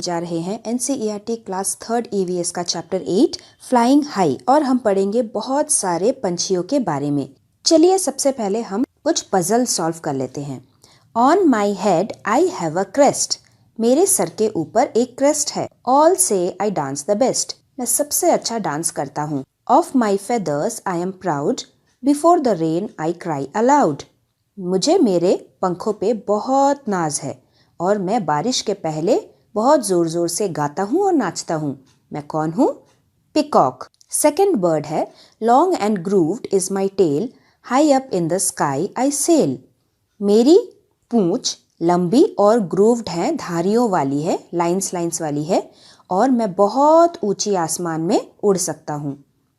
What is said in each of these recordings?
जा रहे हैं NCERT क्लास 3rd EVS का चैप्टर 8 फ्लाइंग हाई और हम पढ़ेंगे बहुत सारे पंछियों के बारे में। चलिए सबसे पहले हम कुछ पजल सॉल्व कर लेते हैं। On my head I have a crest. मेरे सर के ऊपर एक क्रेस्ट है। ऑल से आई डांस द बेस्ट। मैं सबसे अच्छा डांस करता हूँ। Of my feathers I am proud. Before the rain I cry allowed. मुझे मेरे पंखों पे बहुत नाज है और मैं बारिश के पहले बहुत जोर जोर से गाता हूँ और नाचता हूँ। मैं कौन हूँ? पिकॉक। सेकंड बर्ड है long and grooved is my tail, high up in the sky I sail. मेरी पूंछ लंबी और ग्रूव्ड है, धारियों वाली है, लाइंस लाइंस वाली है और मैं बहुत ऊंची आसमान में उड़ सकता हूँ।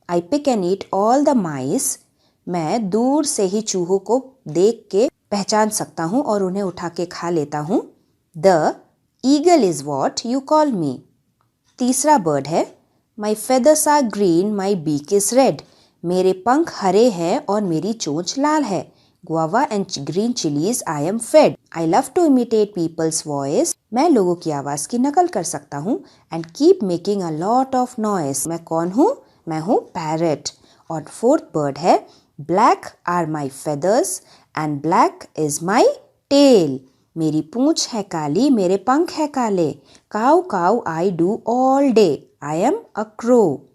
I pick and eat all the mice. मैं दूर से ही चूहों को देख के पहचान सकता हूँ और उन्हें उठा के खा लेता हूँ। The eagle is what you call me. तीसरा बर्ड है my feathers are green, my beak is red. मेरे पंख हरे हैं और मेरी चोंच लाल है। Guava and green chillies I am fed. I love to imitate people's voice. मैं लोगों की आवाज की नकल कर सकता हूँ। And keep making a lot of noise. मैं कौन हूँ? मैं हूँ पैरट। और फोर्थ बर्ड है black are my feathers and black is my tail. मेरी पूंछ है काली, मेरे पंख है काले। Caw caw I do all day, I am a crow.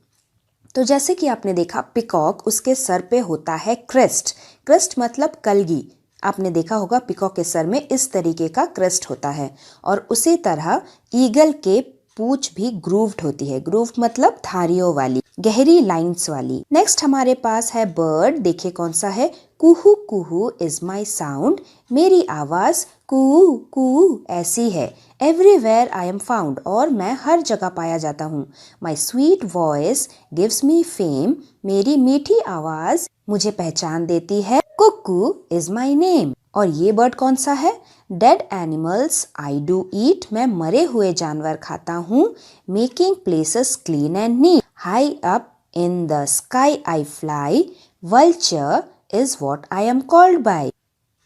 तो जैसे कि आपने देखा पिकॉक, उसके सर पे होता है क्रेस्ट। क्रेस्ट मतलब कलगी। आपने देखा होगा पिकॉक के सर में इस तरीके का क्रेस्ट होता है। और उसी तरह ईगल के पूंछ भी ग्रूव्ड होती है। ग्रूव्ड मतलब धारियों वाली, गहरी लाइंस वाली। नेक्स्ट हमारे पास है बर्ड। देखिए कौन सा है। कुहू कुहू इज माई साउंड। मेरी आवाज कुहू कुहू ऐसी है। Everywhere I am found. और मैं हर जगह पाया जाता हूँ। My sweet voice gives me fame. मेरी मीठी आवाज मुझे पहचान देती है। Cuckoo is my name. और ये बर्ड कौन सा है? Dead animals I do eat. मैं मरे हुए जानवर खाता हूँ। Making places clean and neat. High up in the sky I fly. Vulture is what I am called by.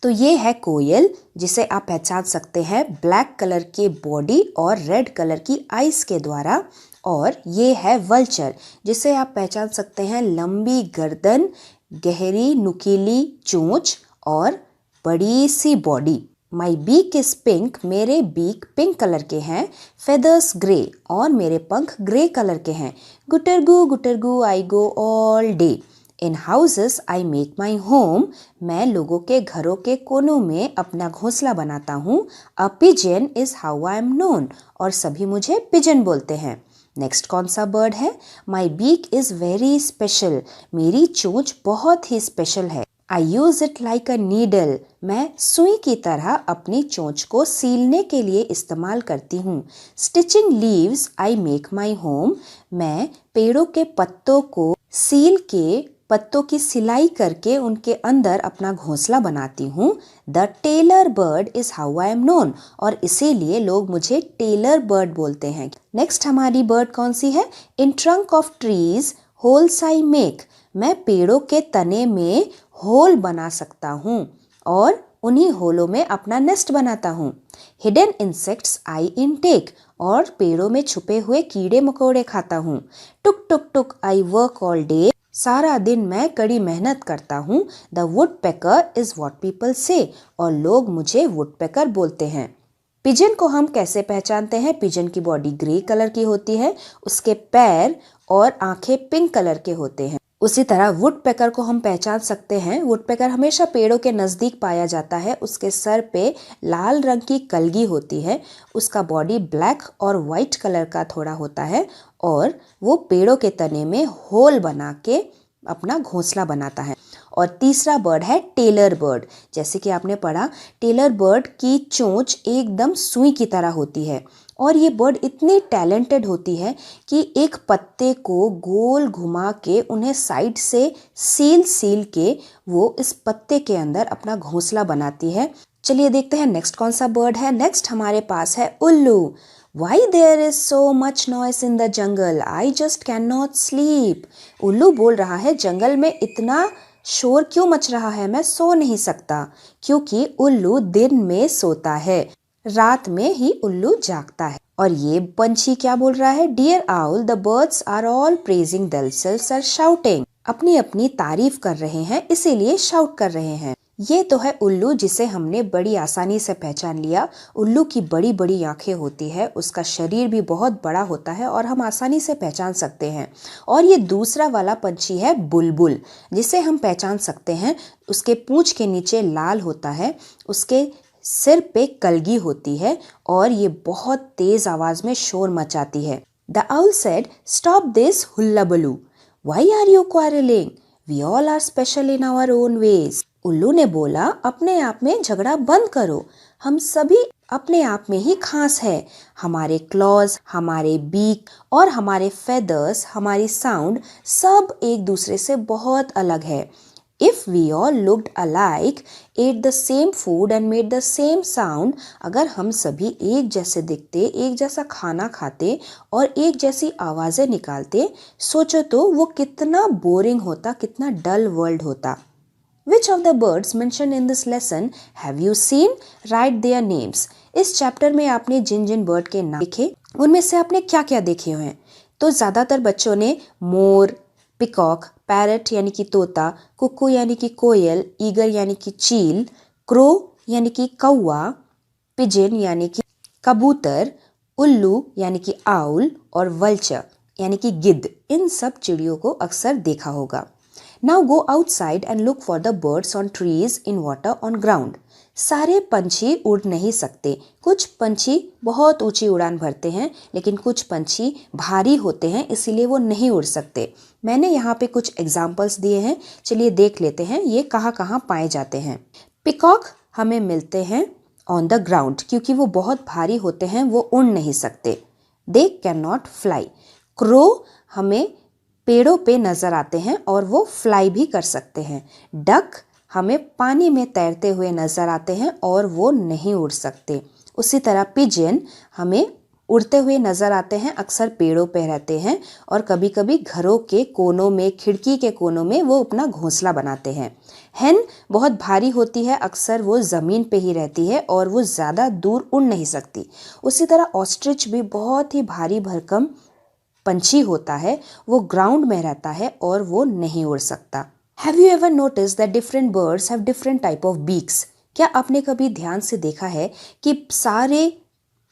तो ये है कोयल, जिसे आप पहचान सकते हैं ब्लैक कलर की बॉडी और रेड कलर की आईज के द्वारा। और ये है वल्चर, जिसे आप पहचान सकते हैं लंबी गर्दन, गहरी नुकीली चोंच और बड़ी सी body. My beak is pink. मेरे बीक पिंक कलर के हैं। Feathers grey. और मेरे पंख ग्रे कलर के हैं। गुटरगू I go all day. In houses I make my home. मैं लोगों के घरों के कोनों में अपना घोंसला बनाता हूँ। A pigeon is how I am known. और सभी मुझे पिजन बोलते हैं। नेक्स्ट कौन सा बर्ड है? My beak is very special. मेरी चोंच बहुत ही स्पेशल है। I use it like a needle. मैं सुई की तरह अपनी चोंच को सीलने के लिए इस्तेमाल करती हूँ। Stitching leaves I make my home. मैं पेड़ों के पत्तों को सील के, पत्तों की सिलाई करके उनके अंदर अपना घोंसला बनाती हूँ। The tailor bird is how I am known. और इसीलिए लोग मुझे टेलर बर्ड बोलते हैं। नेक्स्ट हमारी बर्ड कौन सी है? In trunk of trees holes I make. मैं पेड़ों के तने में होल बना सकता हूँ और उन्हीं होलों में अपना नेस्ट बनाता हूँ। हिडन इंसेक्ट्स आई इनटेक। और पेड़ों में छुपे हुए कीड़े मकोड़े खाता हूँ। टुक टुक टुक आई वर्क ऑल डे। सारा दिन मैं कड़ी मेहनत करता हूँ। The woodpecker is what people से। और लोग मुझे वुडपेकर बोलते हैं। पिजन को हम कैसे पहचानते हैं? पिजन की बॉडी ग्रे कलर की होती है, उसके पैर और आंखें पिंक कलर के होते हैं। उसी तरह वुडपेकर को हम पहचान सकते हैं। वुडपेकर हमेशा पेड़ों के नजदीक पाया जाता है। उसके सर पे लाल रंग की कलगी होती है। उसका बॉडी ब्लैक और वाइट कलर का थोड़ा होता है और वो पेड़ों के तने में होल बना के अपना घोंसला बनाता है। और तीसरा बर्ड है टेलर बर्ड। जैसे कि आपने पढ़ा, टेलर बर्ड की चोंच एकदम सुई की तरह होती है और ये बर्ड इतनी टैलेंटेड होती है कि एक पत्ते को गोल घुमा के उन्हें साइड से सील के वो इस पत्ते के अंदर अपना घोंसला बनाती है। चलिए देखते हैं नेक्स्ट कौन सा बर्ड है। नेक्स्ट हमारे पास है उल्लू। Why there is so much noise in the jungle? I just cannot sleep. उल्लू बोल रहा है, जंगल में इतना शोर क्यों मच रहा है? मैं सो नहीं सकता। क्योंकि उल्लू दिन में सोता है, रात में ही उल्लू जागता है। और ये पंछी क्या बोल रहा है? Dear owl, the birds are all praising themselves are shouting. अपनी अपनी तारीफ कर रहे हैं, इसीलिए शाउट कर रहे हैं। ये तो है उल्लू, जिसे हमने बड़ी आसानी से पहचान लिया। उल्लू की बड़ी बड़ी आंखें होती है, उसका शरीर भी बहुत बड़ा होता है और हम आसानी से पहचान सकते हैं। और ये दूसरा वाला पंछी है बुलबुल, जिसे हम पहचान सकते हैं। उसके पूंछ के नीचे लाल होता है, उसके सिर पे कलगी होती है और ये बहुत तेज आवाज में शोर मचाती है। The owl said, stop this hullabaloo, why are you quarrelling, we all are special in our own ways. उल्लू ने बोला, अपने आप में झगड़ा बंद करो, हम सभी अपने आप में ही खास है। हमारे क्लॉज, हमारे बीक और हमारे फेदर्स, हमारी साउंड सब एक दूसरे से बहुत अलग है। If we all looked alike, ate the same food and made the same sound, अगर हम सभी एक जैसे दिखते, एक जैसा खाना खाते और एक जैसी आवाजें निकालते, सोचो तो वो कितना बोरिंग होता, कितना डल वर्ल्ड होता। Which of the birds mentioned in this lesson have you seen? Write their names. इस चैप्टर में आपने जिन जिन बर्ड के नाम देखे, उनमें से आपने क्या क्या देखे हुए हैं? तो ज्यादातर बच्चों ने मोर, पिकॉक, पैरट यानी कि तोता, कुक्कू यानी कि कोयल, ईगर यानी कि चील, क्रो यानी कि कौवा, पिजन यानी कि कबूतर, उल्लू यानी कि आउल और वल्चर यानी कि गिद्ध, इन सब चिड़ियों को अक्सर देखा होगा। Now go outside and look for the birds on trees, in water, on ground. सारे पंछी उड़ नहीं सकते। कुछ पंछी बहुत ऊंची उड़ान भरते हैं, लेकिन कुछ पंछी भारी होते हैं, इसीलिए वो नहीं उड़ सकते। मैंने यहाँ पे कुछ एग्जाम्पल्स दिए हैं, चलिए देख लेते हैं ये कहाँ कहाँ पाए जाते हैं। पिकॉक हमें मिलते हैं ऑन द ग्राउंड, क्योंकि वो बहुत भारी होते हैं, वो उड़ नहीं सकते। They can not fly. Crow हमें पेड़ों पे नजर आते हैं और वो फ्लाई भी कर सकते हैं। डक हमें पानी में तैरते हुए नजर आते हैं और वो नहीं उड़ सकते। उसी तरह पिजन हमें उड़ते हुए नजर आते हैं, अक्सर पेड़ों पे रहते हैं और कभी कभी घरों के कोनों में, खिड़की के कोनों में वो अपना घोंसला बनाते हैं। हेन बहुत भारी होती है, अक्सर वो जमीन पे ही रहती है और वो ज्यादा दूर उड़ नहीं सकती। उसी तरह ऑस्ट्रिच भी बहुत ही भारी भरकम पंछी होता है, वो ग्राउंड में रहता है और वो नहीं उड़ सकता। Have you ever noticed that different birds have different type of beaks? क्या आपने कभी ध्यान से देखा है कि सारे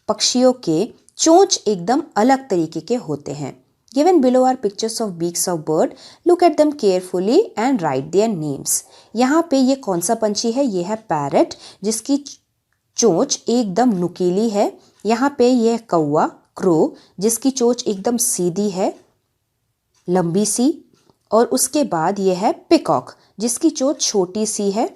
पक्षियों के चोंच एकदम अलग तरीके के होते हैं? Given below are pictures of beaks of bird. Look at them carefully and write their names. यहाँ पे ये कौन सा पंछी है? ये है पैरट, जिसकी चोंच एकदम नुकीली है। यहाँ पे ये है कौवा, क्रो, जिसकी चोंच एकदम सीधी है, लंबी सी। और उसके बाद ये है पिकॉक, जिसकी चोंच छोटी सी है।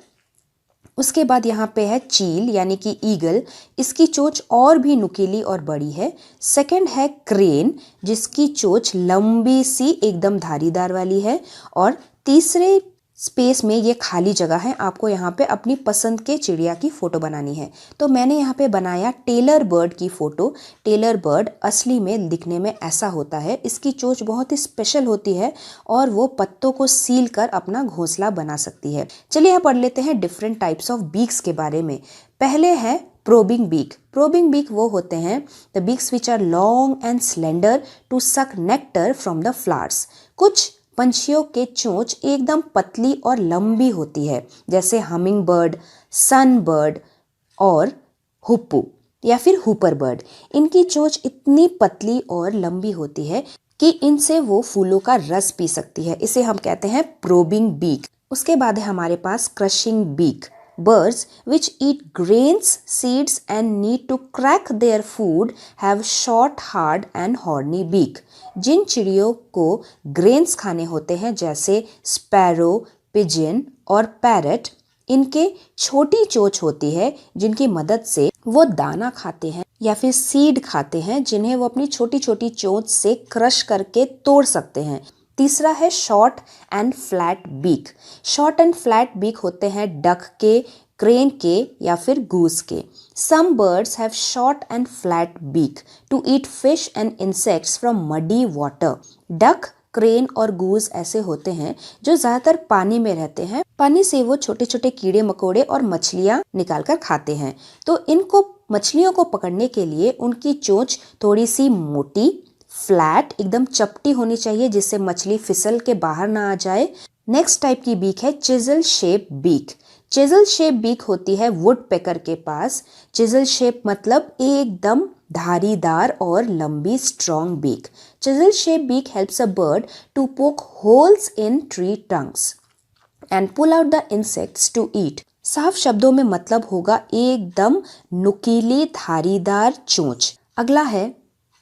उसके बाद यहाँ पे है चील यानी कि ईगल, इसकी चोंच और भी नुकीली और बड़ी है। सेकंड है क्रेन, जिसकी चोंच लंबी सी एकदम धारीदार वाली है। और तीसरे स्पेस में ये खाली जगह है, आपको यहाँ पे अपनी पसंद के चिड़िया की फोटो बनानी है। तो मैंने यहाँ पे बनाया टेलर बर्ड की फोटो। टेलर बर्ड असली में दिखने में ऐसा होता है, इसकी चोंच बहुत ही स्पेशल होती है और वो पत्तों को सील कर अपना घोंसला बना सकती है। चलिए यहाँ पढ़ लेते हैं डिफरेंट टाइप्स ऑफ बीक्स के बारे में। पहले है प्रोबिंग बीक। प्रोबिंग बीक वो होते हैं the beaks which are long and slender to suck nectar from the flowers. कुछ पंछियों के चोंच एकदम पतली और लंबी होती है, जैसे हमिंग बर्ड, सन बर्ड और हुप्पू या फिर हुपर बर्ड। इनकी चोंच इतनी पतली और लंबी होती है कि इनसे वो फूलों का रस पी सकती है, इसे हम कहते हैं प्रोबिंग बीक। उसके बाद है हमारे पास crushing beak. Birds which eat grains, seeds and need to crack their food have short, hard and horny beak. जिन चिड़ियों को ग्रेन्स खाने होते हैं, जैसे स्पैरो, पिजन और पैरट, इनके छोटी चोंच होती है जिनकी मदद से वो दाना खाते हैं या फिर सीड खाते हैं, जिन्हें वो अपनी छोटी छोटी चोंच से क्रश करके तोड़ सकते हैं। तीसरा है short and flat beak. Short and flat beak होते हैं डक के, क्रेन के या फिर गूस के। Some birds have short and flat beak to eat fish and insects from muddy water. Duck, crane और गूस ऐसे होते हैं जो ज्यादातर पानी में रहते हैं। पानी से वो छोटे छोटे कीड़े मकोड़े और मछलियां निकाल कर खाते हैं। तो इनको मछलियों को पकड़ने के लिए उनकी चोंच थोड़ी सी मोटी, फ्लैट, एकदम चपटी होनी चाहिए जिससे मछली फिसल के बाहर ना आ जाए। नेक्स्ट टाइप की बीक है chisel shape beak. Chisel shape beak होती है वुड पेकर के पास। चिजल शेप मतलब एकदम धारीदार और लंबी strong beak. Chisel shape beak helps a bird to poke holes in tree trunks and pull out the insects to eat. साफ शब्दों में मतलब होगा एकदम नुकीली धारीदार चोंच। अगला है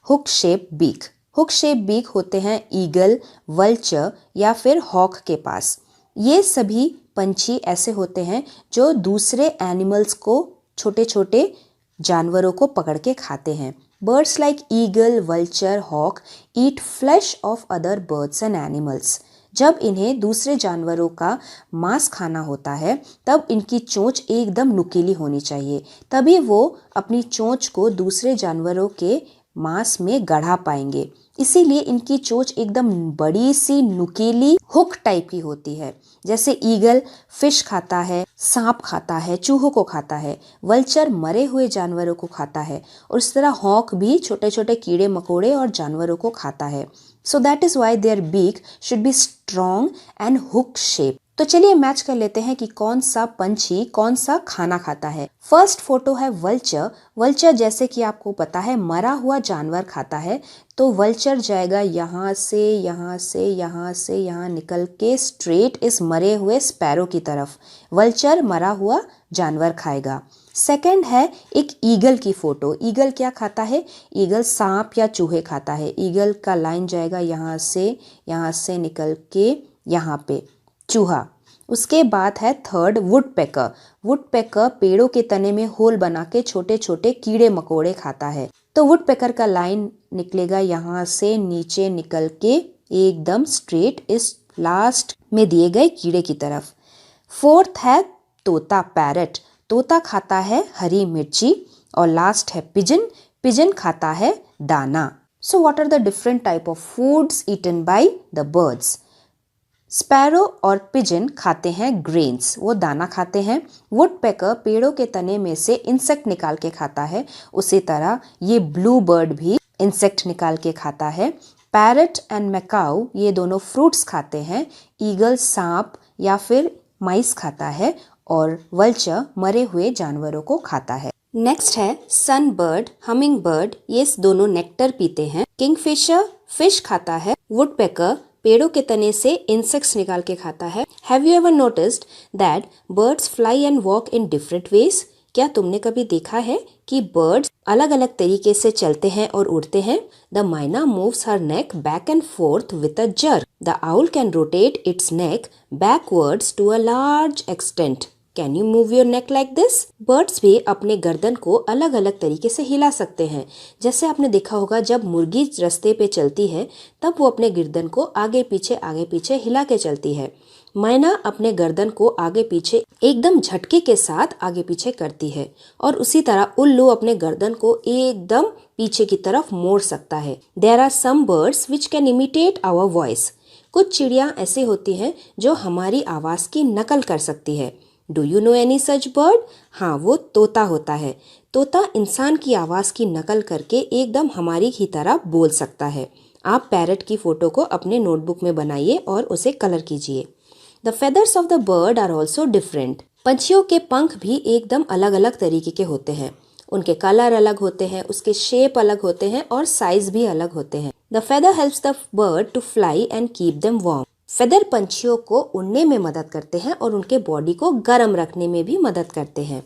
hook shape beak. Hook shape beak होते हैं ईगल, वल्चर या फिर हॉक के पास। ये सभी पंछी ऐसे होते हैं जो दूसरे एनिमल्स को, छोटे छोटे जानवरों को पकड़ के खाते हैं। Birds like eagle, vulture, hawk eat flesh of other birds and animals. जब इन्हें दूसरे जानवरों का मांस खाना होता है तब इनकी चोंच एकदम नुकीली होनी चाहिए, तभी वो अपनी चोंच को दूसरे जानवरों के मांस में गढ़ा पाएंगे। इसीलिए इनकी चोंच एकदम बड़ी सी नुकीली हुक टाइप की होती है। जैसे ईगल फिश खाता है, सांप खाता है, चूहों को खाता है। वल्चर मरे हुए जानवरों को खाता है और इस तरह हॉक भी छोटे छोटे कीड़े मकोड़े और जानवरों को खाता है। So that is why their beak should be strong and hook shape. तो चलिए मैच कर लेते हैं कि कौन सा पंछी कौन सा खाना खाता है। फर्स्ट फोटो है वल्चर। वल्चर जैसे कि आपको पता है मरा हुआ जानवर खाता है, तो वल्चर जाएगा यहाँ से यहाँ से यहाँ से यहाँ निकल के स्ट्रेट इस मरे हुए स्पैरो की तरफ। वल्चर मरा हुआ जानवर खाएगा। सेकंड है एक ईगल की फोटो। ईगल क्या खाता है? ईगल सांप या चूहे खाता है। ईगल का लाइन जाएगा यहाँ से निकल के यहाँ पे चूहा। उसके बाद है third would picker. Would picker पेड़ों के तने में होल बना के छोटे छोटे कीड़े मकोड़े खाता है। तो वुड पेकर का लाइन निकलेगा यहाँ से नीचे निकल के एकदम स्ट्रेट इस लास्ट में दिए गए कीड़े की तरफ। फोर्थ है तोता, पैरट। तोता खाता है हरी मिर्ची। और लास्ट है पिजन। पिजन खाता है दाना। So what are the different type of foods eaten by the birds? Sparrow और पिजन खाते हैं ग्रेन्स, वो दाना खाते हैं। वुड पेकर पेड़ों के तने में से इंसेक्ट निकाल के खाता है, उसी तरह ये ब्लू बर्ड भी इंसेक्ट निकाल के खाता है। पैरट एंड मैकाऊ ये दोनों फ्रूट्स खाते हैं। ईगल सांप या फिर माइस खाता है और वल्चर मरे हुए जानवरों को खाता है। नेक्स्ट है सन बर्ड, हमिंग बर्ड, ये दोनों नेक्टर पीते हैं। किंगफिशर फिश खाता है। वुड पेकर पेड़ों के तने से इंसेक्ट्स निकाल के खाता है। Have you ever noticed that birds fly and walk in different ways? क्या तुमने कभी देखा है कि बर्ड्स अलग अलग तरीके से चलते हैं और उड़ते हैं? The myna moves her neck back and forth with a jerk. The owl can rotate its neck backwards to a large extent. Can you move your neck like this? Birds भी अपने गर्दन को अलग अलग तरीके से हिला सकते हैं। जैसे आपने देखा होगा जब मुर्गी रास्ते पे चलती है तब वो अपने गर्दन को आगे पीछे हिला के चलती है। मैना अपने गर्दन को आगे पीछे एकदम झटके के साथ आगे पीछे करती है और उसी तरह उल्लू अपने गर्दन को एकदम पीछे की तरफ मोड़ सकता है। There are some birds which can imitate our voice. कुछ चिड़िया ऐसी होती हैं जो हमारी आवाज की नकल कर सकती है। Do you know any such bird? हाँ, वो तोता होता है। तोता इंसान की आवाज की नकल करके एकदम हमारी ही तरह बोल सकता है। आप पैरट की फोटो को अपने नोटबुक में बनाइए और उसे कलर कीजिए। The feathers of the bird are also different. पंछियों के पंख भी एकदम अलग अलग तरीके के होते हैं। उनके कलर अलग होते हैं, उसके शेप अलग होते हैं और साइज भी अलग होते हैं। The feather helps the bird to fly and keep them warm. Feather पंछियों को उड़ने में मदद करते हैं और उनके बॉडी को गर्म रखने में भी मदद करते हैं।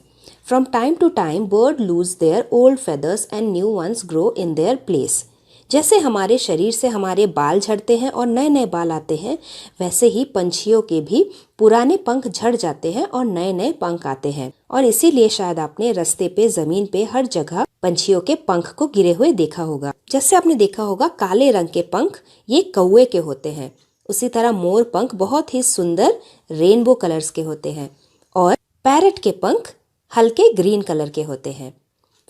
From time to time bird lose their old feathers and new ones grow in their place. जैसे हमारे शरीर से हमारे बाल झड़ते हैं और नए नए बाल आते हैं, वैसे ही पंछियों के भी पुराने पंख झड़ जाते हैं और नए नए पंख आते हैं। और इसीलिए शायद आपने रास्ते पे, जमीन पे हर जगह पंछियों के पंख को गिरे हुए देखा होगा। जैसे आपने देखा होगा काले रंग के पंख ये कौवे के होते हैं। उसी तरह मोर पंख बहुत ही सुंदर रेनबो कलर्स के होते हैं और पैरट के पंख हल्के ग्रीन कलर के होते हैं।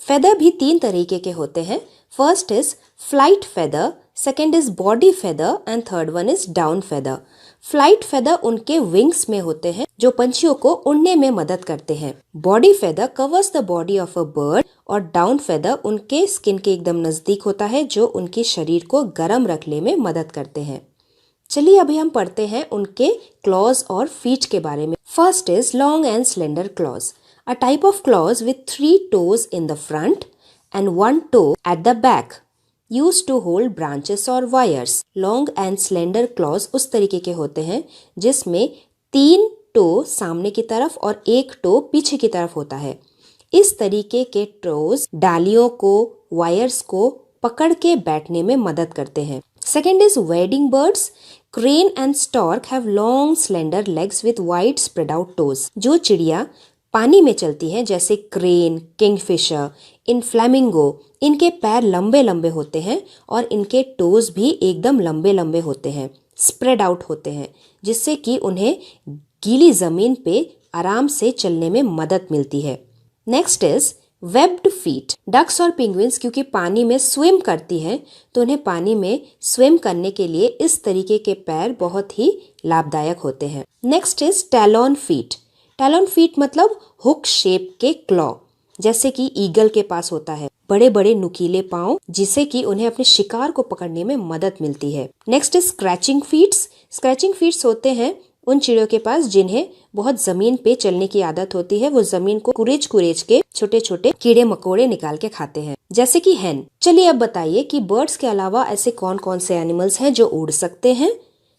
फेदर भी 3 तरीके के होते हैं। First is flight feather, second is body feather and third one is down feather. Flight feather उनके विंग्स में होते हैं जो पंछियों को उड़ने में मदद करते हैं। Body feather covers the body of a bird और डाउन फेदर उनके स्किन के एकदम नजदीक होता है जो उनके शरीर को गर्म रखने में मदद करते हैं। चलिए अभी हम पढ़ते हैं उनके क्लॉज और फीट के बारे में। First is long and slender clause, a type of clause with 3 toes in the front and 1 toe at the back, used to hold branches or wires. Long and slender clause उस तरीके के होते हैं जिसमें 3 to सामने की तरफ और 1 टो पीछे की तरफ होता है। इस तरीके के टोज डालियों को, वायर्स को पकड़ के बैठने में मदद करते हैं। Second is wedding birds. Crane and stork have long slender legs with wide spread out toes. जो चिड़िया पानी में चलती हैं जैसे क्रेन, किंगफिशर, इन फ्लैमिंगो, इनके पैर लंबे लंबे होते हैं और इनके टोज भी एकदम लंबे लंबे होते हैं, स्प्रेड आउट होते हैं, जिससे कि उन्हें गीली जमीन पे आराम से चलने में मदद मिलती है। Next is webbed feet. Ducks और पेंगुइन्स क्योंकि पानी में स्विम करती हैं तो उन्हें पानी में स्विम करने के लिए इस तरीके के पैर बहुत ही लाभदायक होते हैं। Next is talon feet. Talon feet मतलब हुक शेप के क्लॉ, जैसे कि ईगल के पास होता है, बड़े बड़े नुकीले पांव जिससे कि उन्हें अपने शिकार को पकड़ने में मदद मिलती है। Next is scratching feets. Scratching feets होते हैं उन चिड़ियों के पास जिन्हें बहुत जमीन पे चलने की आदत होती है। वो जमीन को कुरेच कुरेच के छोटे छोटे कीड़े मकोड़े निकाल के खाते हैं, जैसे कि हैन। चलिए अब बताइए कि बर्ड्स के अलावा ऐसे कौन कौन से एनिमल्स हैं जो उड़ सकते हैं,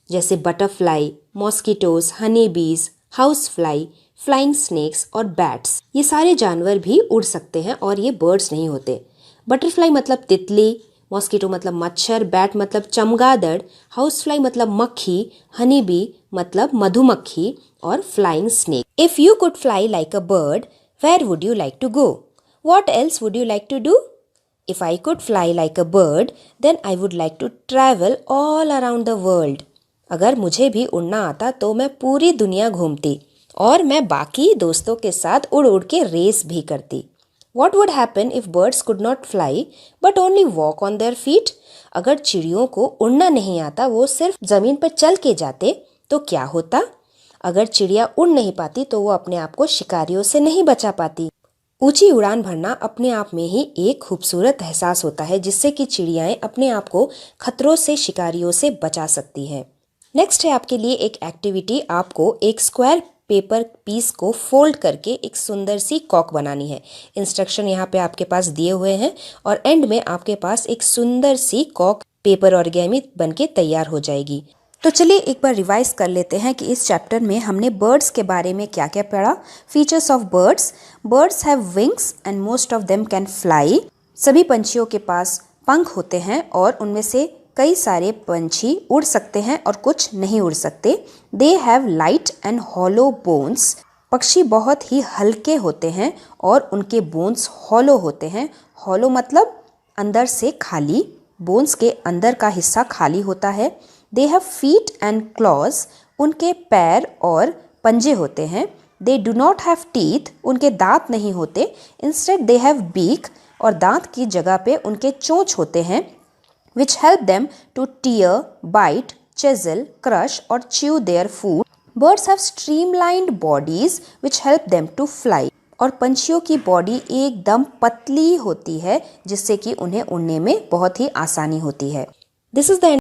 जैसे बटरफ्लाई, मॉस्किटोज, हनी बीज, हाउस फ्लाई, फ्लाइंग स्नेक्स और बैट्स। ये सारे जानवर भी उड़ सकते हैं और ये बर्ड्स नहीं होते। बटरफ्लाई मतलब तितली, मॉस्किटो मतलब मच्छर, बैट मतलब चमगादड़, हाउस फ्लाई मतलब मक्खी, हनी बी मतलब मधुमक्खी और flying snake. If you could fly like a bird, where would you like to go? What else would you like to do? If I could fly like a bird, then I would like to travel all around the world. अगर मुझे भी उड़ना आता तो मैं पूरी दुनिया घूमती और मैं बाकी दोस्तों के साथ उड़ उड़ के रेस भी करती। What would happen if birds could not fly but only walk on their feet? अगर चिड़ियों को उड़ना नहीं आता, वो सिर्फ जमीन पर चल के जाते, तो क्या होता? अगर चिड़िया उड़ नहीं पाती तो वो अपने आप को शिकारियों से नहीं बचा पाती। ऊंची उड़ान भरना अपने आप में ही एक खूबसूरत एहसास होता है जिससे कि चिड़ियाएं अपने आप को खतरों से, शिकारियों से बचा सकती हैं। नेक्स्ट है आपके लिए एक एक्टिविटी। आपको एक स्क्वायर पेपर पीस को फोल्ड करके एक सुंदर सी कॉक बनानी है। इंस्ट्रक्शन यहाँ पे आपके पास दिए हुए हैं और एंड में आपके पास एक सुंदर सी कॉक पेपर ऑरिगेमी बनके तैयार हो जाएगी। तो चलिए एक बार रिवाइज कर लेते हैं कि इस चैप्टर में हमने बर्ड्स के बारे में क्या क्या पढ़ा। Features of birds. Birds have wings and most of them can fly. सभी पंछियों के पास पंख होते हैं और उनमें से कई सारे पंछी उड़ सकते हैं और कुछ नहीं उड़ सकते। They have light and hollow bones. पक्षी बहुत ही हल्के होते हैं और उनके बोन्स हॉलो होते हैं। हॉलो मतलब अंदर से खाली, बोन्स के अंदर का हिस्सा खाली होता है। They have feet and claws. उनके पैर और पंजे होते हैं। They do not have teeth. उनके दांत नहीं होते। Instead they have beak. और दांत की जगह पे उनके चोंच होते हैं, which help them to tear, bite, chisel, crush or chew their food. Birds have streamlined bodies which help them to fly. और पंछियों की बॉडी एकदम पतली होती है जिससे कि उन्हें उड़ने में बहुत ही आसानी होती है। This is the end